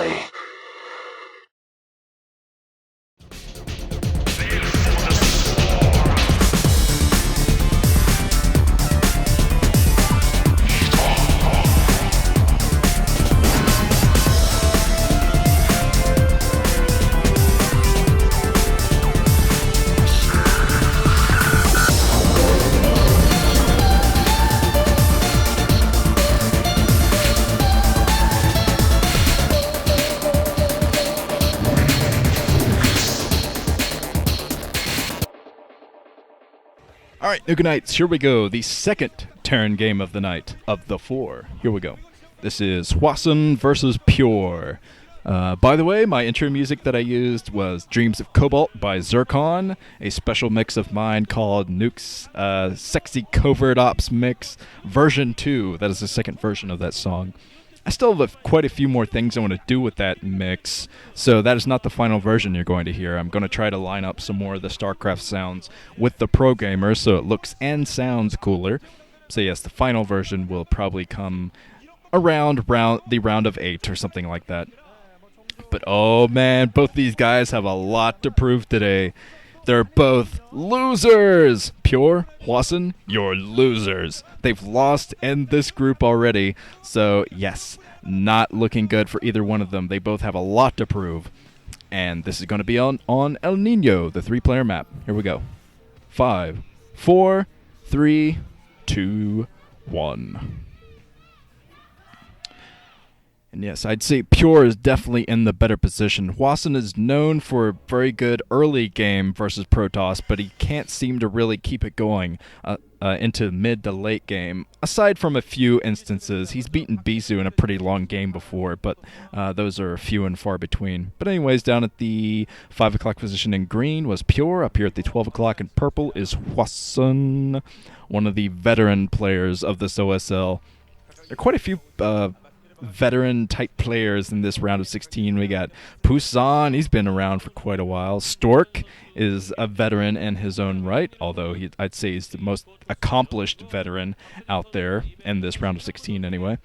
play. Alright, Nuka Knights, here we go. The second Terran game of the night, of the 4. Here we go. This is Hwasin versus Pure. By the way, my intro music that I used was Dreams of Cobalt by Zircon, a special mix of mine called Nuke's Sexy Covert Ops Mix version 2. That is the second version of that song. I still have quite a few more things I want to do with that mix, so that is not the final version you're going to hear. I'm going to try to line up some more of the StarCraft sounds with the Pro Gamer so it looks and sounds cooler. So yes, the final version will probably come around the round of 8 or something like that. But oh man, both these guys have a lot to prove today. They're both losers! Pure, Hwasin, you're losers. They've lost in this group already, so yes, not looking good for either one of them. They both have a lot to prove. And this is going to be on El Nino, the 3-player map. Here we go. 5, 4, 3, 2, 1. And yes, I'd say Pure is definitely in the better position. Hwasin is known for a very good early game versus Protoss, but he can't seem to really keep it going into mid to late game. Aside from a few instances, he's beaten Bisu in a pretty long game before, but those are few and far between. But anyways, down at the 5 o'clock position in green was Pure. Up here at the 12 o'clock in purple is Hwasin, one of the veteran players of this OSL. There are quite a few veteran-type players in this round of 16. We got Hwasin, he's been around for quite a while. Stork is a veteran in his own right, although I'd say he's the most accomplished veteran out there in this round of 16 anyway.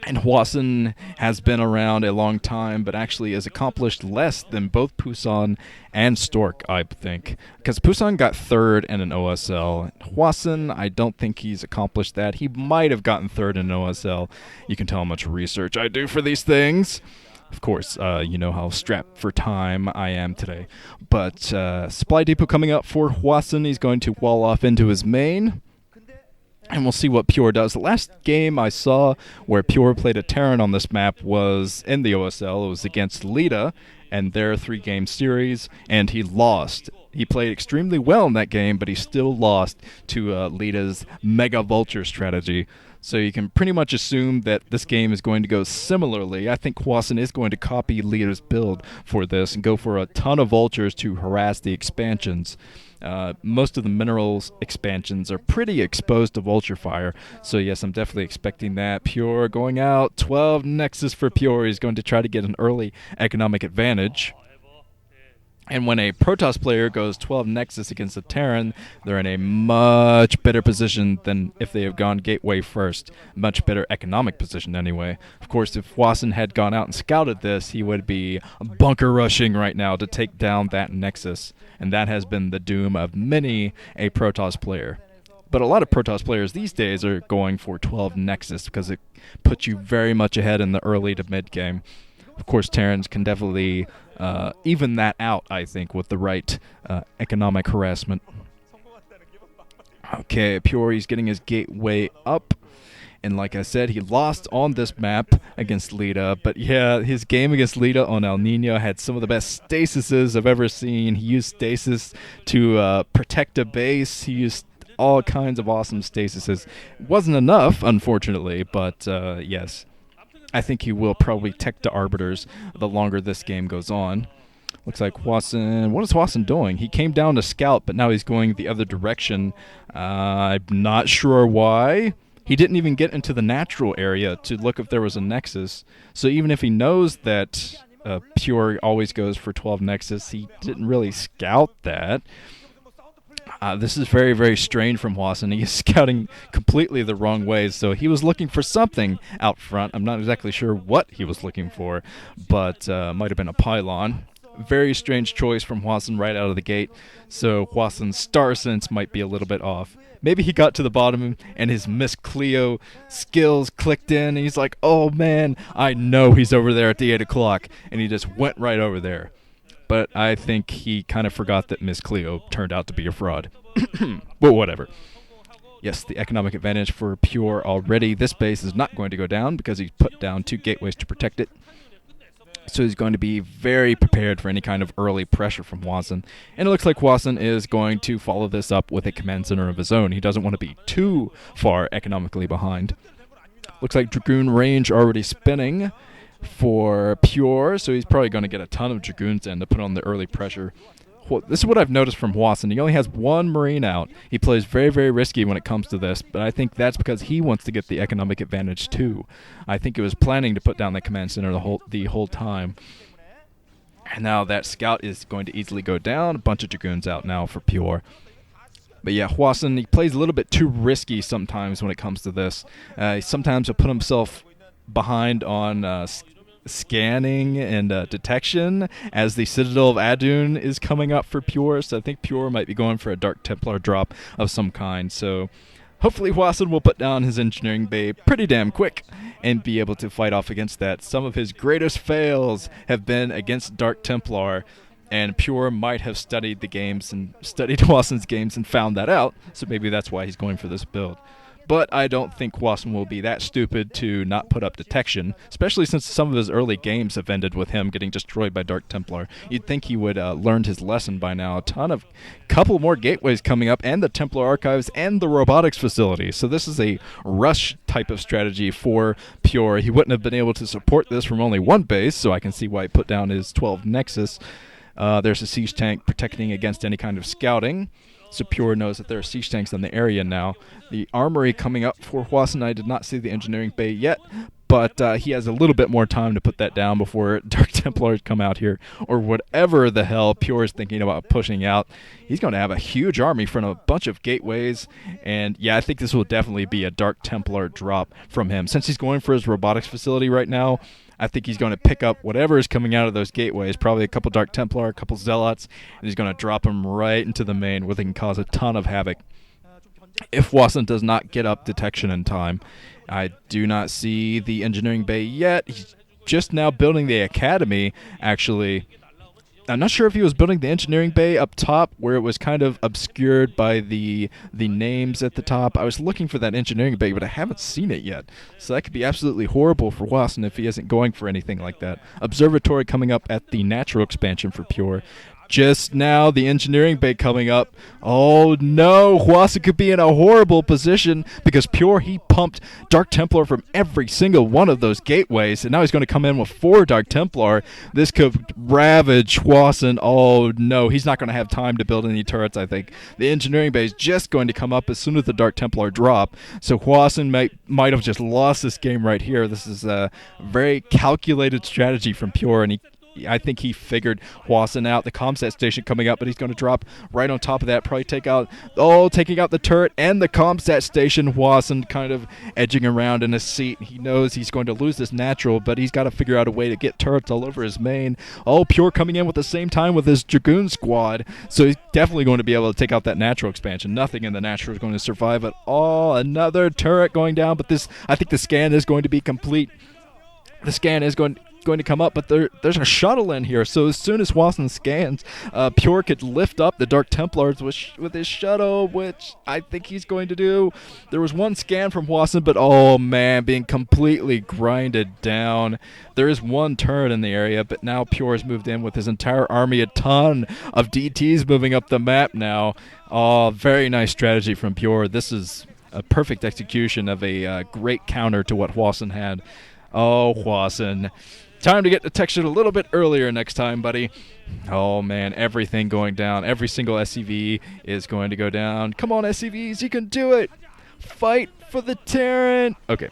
And Hwasin has been around a long time, but actually has accomplished less than both Hwasin and Stork, I think. Because Hwasin got third in an OSL. Hwasin, I don't think he's accomplished that. He might have gotten third in an OSL. You can tell how much research I do for these things. Of course, you know how strapped for time I am today. But Supply Depot coming up for Hwasin. He's going to wall off into his main. And we'll see what Pure does. The last game I saw where Pure played a Terran on this map was in the OSL. It was against Lita and their 3-game series, and he lost. He played extremely well in that game, but he still lost to Lita's Mega Vulture strategy. So you can pretty much assume that this game is going to go similarly. I think Hwasin is going to copy Lita's build for this and go for a ton of Vultures to harass the expansions. Most of the minerals expansions are pretty exposed to vulture fire, so yes, I'm definitely expecting that. Pure going out, 12 Nexus for Pure. He's going to try to get an early economic advantage. And when a Protoss player goes 12 Nexus against a Terran, they're in a much better position than if they have gone Gateway first. Much better economic position anyway. Of course, if Hwasin had gone out and scouted this, he would be bunker rushing right now to take down that Nexus. And that has been the doom of many a Protoss player. But a lot of Protoss players these days are going for 12 Nexus because it puts you very much ahead in the early to mid game. Of course, Terrans can definitely even that out, I think, with the right economic harassment. Okay, Pure, he's getting his gateway up. And like I said, he lost on this map against Lita. But yeah, his game against Lita on El Nino had some of the best stasises I've ever seen. He used stasis to protect a base. He used all kinds of awesome stasises. It wasn't enough, unfortunately, but yes. I think he will probably tech to Arbiters the longer this game goes on. Looks like Hwasin... What is Hwasin doing? He came down to scout, but now he's going the other direction. I'm not sure why. He didn't even get into the natural area to look if there was a Nexus. So even if he knows that Pure always goes for 12 Nexus, he didn't really scout that. This is very, very strange from Hwasin. He is scouting completely the wrong ways, so he was looking for something out front. I'm not exactly sure what he was looking for, but might have been a pylon. Very strange choice from Hwasin right out of the gate, so Hwasin's star sense might be a little bit off. Maybe he got to the bottom and his Miss Cleo skills clicked in, and he's like, oh man, I know he's over there at the 8 o'clock, and he just went right over there. But I think he kind of forgot that Miss Cleo turned out to be a fraud. But whatever. Yes, the economic advantage for Pure already. This base is not going to go down because he's put down 2 gateways to protect it. So he's going to be very prepared for any kind of early pressure from Hwasin. And it looks like Hwasin is going to follow this up with a command center of his own. He doesn't want to be too far economically behind. Looks like Dragoon range already spinning for Pure, so he's probably going to get a ton of Dragoons in to put on the early pressure. This is what I've noticed from Hwasin. He only has 1 Marine out. He plays very, very risky when it comes to this, but I think that's because he wants to get the economic advantage too. I think he was planning to put down the command center the whole time. And now that scout is going to easily go down. A bunch of Dragoons out now for Pure. But yeah, Hwasin, he plays a little bit too risky sometimes when it comes to this. Sometimes he'll put himself behind on scanning and detection as the Citadel of Adun is coming up for Pure. So I think Pure might be going for a Dark Templar drop of some kind. So hopefully Hwasin will put down his engineering bay pretty damn quick and be able to fight off against that. Some of his greatest fails have been against Dark Templar, and Pure might have studied the games and studied Hwasin's games and found that out. So maybe that's why he's going for this build. But I don't think Hwasin will be that stupid to not put up detection, especially since some of his early games have ended with him getting destroyed by Dark Templar. You'd think he would learned his lesson by now. A couple more gateways coming up, and the Templar Archives and the robotics facility. So this is a rush type of strategy for Pure. He wouldn't have been able to support this from only 1 base, so I can see why he put down his 12 Nexus. There's a siege tank protecting against any kind of scouting. So Pure knows that there are siege tanks in the area now. The armory coming up for Hwasin, I did not see the engineering bay yet, but he has a little bit more time to put that down before Dark Templars come out here, or whatever the hell Pure is thinking about pushing out. He's going to have a huge army from a bunch of gateways, and yeah, I think this will definitely be a Dark Templar drop from him. Since he's going for his robotics facility right now, I think he's going to pick up whatever is coming out of those gateways, probably a couple Dark Templar, a couple Zealots, and he's going to drop them right into the main where they can cause a ton of havoc. If Hwasin does not get up detection in time, I do not see the engineering bay yet. He's just now building the academy, actually. I'm not sure if he was building the engineering bay up top where it was kind of obscured by the names at the top. I was looking for that engineering bay, but I haven't seen it yet. So that could be absolutely horrible for Hwasin if he isn't going for anything like that. Observatory coming up at the natural expansion for Pure. Just now, the engineering bay coming up. Oh no, Hwasin could be in a horrible position because Pure, he pumped Dark Templar from every single one of those gateways, and now he's going to come in with 4 Dark Templar. This could ravage Hwasin. Oh no, he's not going to have time to build any turrets, I think. The engineering bay is just going to come up as soon as the Dark Templar drop, so Hwasin might have just lost this game right here. This is a very calculated strategy from Pure, and I think he figured Hwasin out. The comsat station coming up, but he's going to drop right on top of that. Probably taking out the turret and the comsat station. Hwasin kind of edging around in his seat. He knows he's going to lose this natural, but he's got to figure out a way to get turrets all over his main. Pure coming in with the same time with his Dragoon squad. So he's definitely going to be able to take out that natural expansion. Nothing in the natural is going to survive at all. Another turret going down, but I think the scan is going to be complete. The scan is going to come up, but there's a shuttle in here, so as soon as Hwasin scans, Pure could lift up the Dark Templars with his shuttle, which I think he's going to do. There was one scan from Hwasin, but oh man, being completely grinded down. There is one turret in the area, but now Pure has moved in with his entire army, a ton of DTs moving up the map now. Oh, very nice strategy from Pure. This is a perfect execution of a great counter to what Hwasin had. Oh, Hwasin. Time to get detection a little bit earlier next time, buddy. Oh, man, everything going down. Every single SCV is going to go down. Come on, SCVs, you can do it. Fight for the Terran. Okay.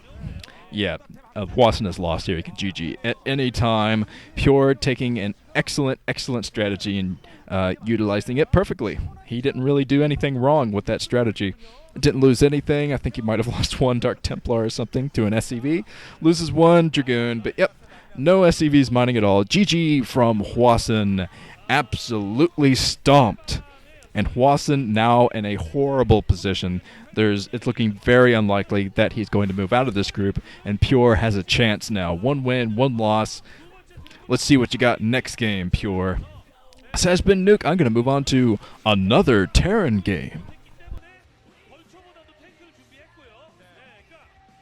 Yeah, Hwasin is lost here. He can GG at any time. Pure taking an excellent strategy and utilizing it perfectly. He didn't really do anything wrong with that strategy. Didn't lose anything. I think he might have lost one Dark Templar or something to an SCV. Loses one Dragoon, but yep, no SCVs mining at all. GG from Hwasin. Absolutely stomped. And Hwasin now in a horrible position. It's looking very unlikely that he's going to move out of this group, and Pure has a chance now. 1 win, 1 loss. Let's see what you got next game, Pure. This has been Nuke. I'm going to move on to another Terran game.